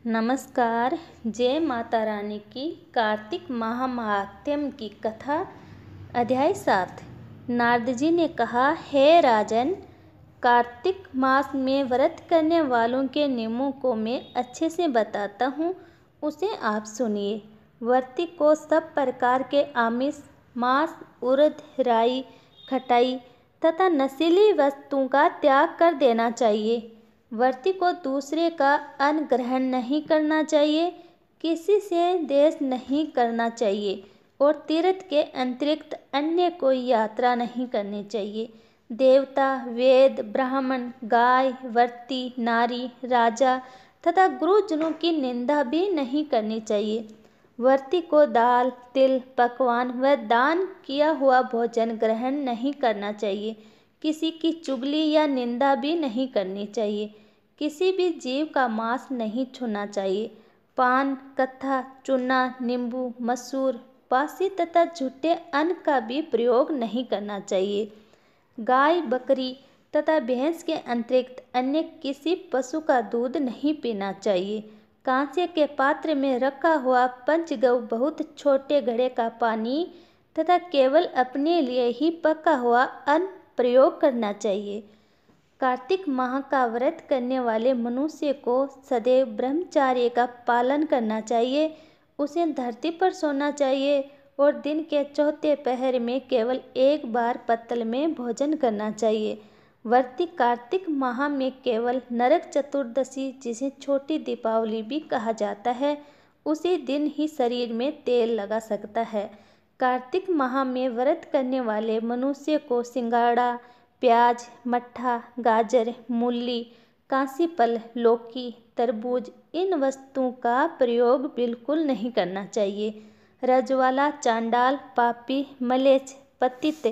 नमस्कार। जय माता रानी की। कार्तिक महात्म्य की कथा। अध्याय 7। नारद जी ने कहा, हे राजन, कार्तिक मास में व्रत करने वालों के नियमों को मैं अच्छे से बताता हूँ, उसे आप सुनिए। व्रती को सब प्रकार के आमिष, मांस, उड़द, राई, खटाई तथा नशीली वस्तुओं का त्याग कर देना चाहिए। व्रती को दूसरे का अन्न ग्रहण नहीं करना चाहिए, किसी से द्वेष नहीं करना चाहिए और तीर्थ के अतिरिक्त अन्य कोई यात्रा नहीं करनी चाहिए। देवता, वेद, ब्राह्मण, गाय, व्रती, नारी, राजा तथा गुरुजनों की निंदा भी नहीं करनी चाहिए। व्रती को दाल, तिल, पकवान व दान किया हुआ भोजन ग्रहण नहीं करना चाहिए। किसी की चुगली या निंदा भी नहीं करनी चाहिए। किसी भी जीव का मांस नहीं छूना चाहिए। पान, कत्था, चूना, नींबू, मसूर, बासी तथा झूठे अन्न का भी प्रयोग नहीं करना चाहिए। गाय, बकरी तथा भैंस के अतिरिक्त अन्य किसी पशु का दूध नहीं पीना चाहिए। कांसे के पात्र में रखा हुआ पंचगव्य बहुत छोटे घड़े का पानी तथा केवल अपने लिए ही पका हुआ अन्न प्रयोग करना चाहिए। कार्तिक माह का व्रत करने वाले मनुष्य को सदैव ब्रह्मचर्य का पालन करना चाहिए। उसे धरती पर सोना चाहिए और दिन के चौथे पहर में केवल एक बार पत्तल में भोजन करना चाहिए। व्रती कार्तिक माह में केवल नरक चतुर्दशी, जिसे छोटी दीपावली भी कहा जाता है, उसी दिन ही शरीर में तेल लगा सकता है। कार्तिक माह में व्रत करने वाले मनुष्य को सिंगाड़ा, प्याज, मट्ठा, गाजर, मूली, कांसीफल, लौकी, तरबूज इन वस्तुओं का प्रयोग बिल्कुल नहीं करना चाहिए। रजवाला, चांडाल, पापी, मलेच्छ, पतित,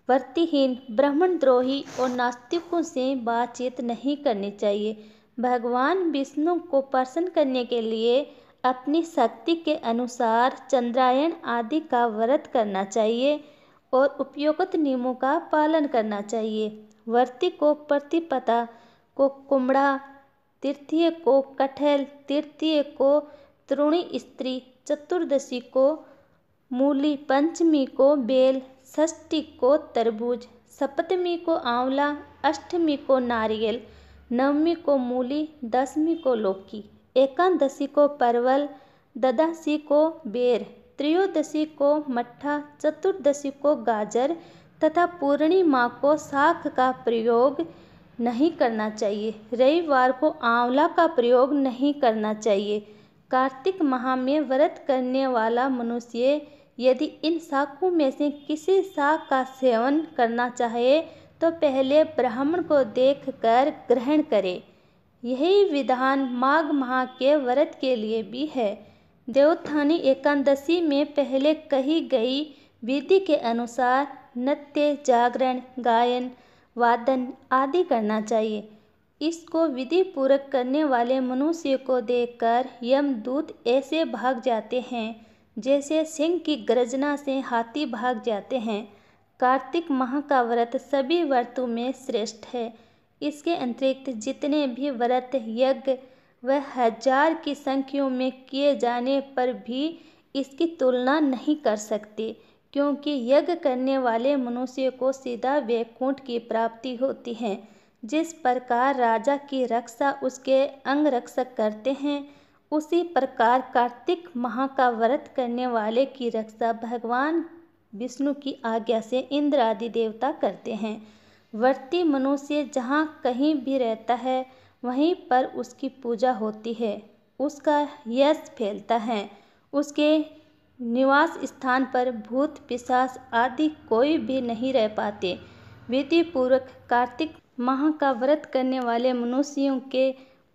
व्रतिहीन, ब्राह्मणद्रोही और नास्तिकों से बातचीत नहीं करनी चाहिए। भगवान विष्णु को प्रसन्न करने के लिए अपनी शक्ति के अनुसार चंद्रायण आदि का व्रत करना चाहिए और उपयुक्त नियमों का पालन करना चाहिए। व्रती को प्रतिपदा को कुमड़ा, तृतीय को कटहल, तृतीय को तृणी स्त्री, चतुर्दशी को मूली, पंचमी को बेल, षष्ठी को तरबूज, सप्तमी को आंवला, अष्टमी को नारियल, नवमी को मूली, दसवीं को लौकी, एकादशी को परवल, द्वादशी को बेर, त्रयोदशी को मट्ठा, चतुर्दशी को गाजर तथा पूर्णिमा को शाक का प्रयोग नहीं करना चाहिए। रविवार को आंवला का प्रयोग नहीं करना चाहिए। कार्तिक माह में व्रत करने वाला मनुष्य यदि इन शाकों में से किसी शाक का सेवन करना चाहे तो पहले ब्राह्मण को देखकर ग्रहण करे। यही विधान माघ माह के व्रत के लिए भी है। देवोत्थानी एकादशी में पहले कही गई विधि के अनुसार नृत्य, जागरण, गायन, वादन आदि करना चाहिए। इसको विधि पूर्वक करने वाले मनुष्य को देखकर यमदूत ऐसे भाग जाते हैं जैसे सिंह की गर्जना से हाथी भाग जाते हैं। कार्तिक माह का व्रत सभी व्रतों में श्रेष्ठ है। इसके अतिरिक्त जितने भी व्रत, यज्ञ व हजार की संख्या में किए जाने पर भी इसकी तुलना नहीं कर सकते, क्योंकि यज्ञ करने वाले मनुष्य को सीधा वैकुंठ की प्राप्ति होती है। जिस प्रकार राजा की रक्षा उसके अंगरक्षक करते हैं, उसी प्रकार कार्तिक माह का व्रत करने वाले की रक्षा भगवान विष्णु की आज्ञा से इंद्र आदि देवता करते हैं। व्रती मनुष्य जहाँ कहीं भी रहता है, वहीं पर उसकी पूजा होती है, उसका यश फैलता है। उसके निवास स्थान पर भूत, पिशाच आदि कोई भी नहीं रह पाते। विधि पूर्वक कार्तिक माह का व्रत करने वाले मनुष्यों के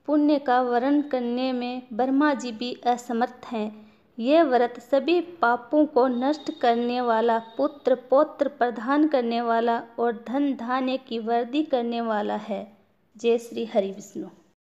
पुण्य का वर्णन करने में ब्रह्मा जी भी असमर्थ हैं। यह व्रत सभी पापों को नष्ट करने वाला, पुत्र पौत्र प्रदान करने वाला और धन धान्य की वृद्धि करने वाला है। जय श्री हरि विष्णु।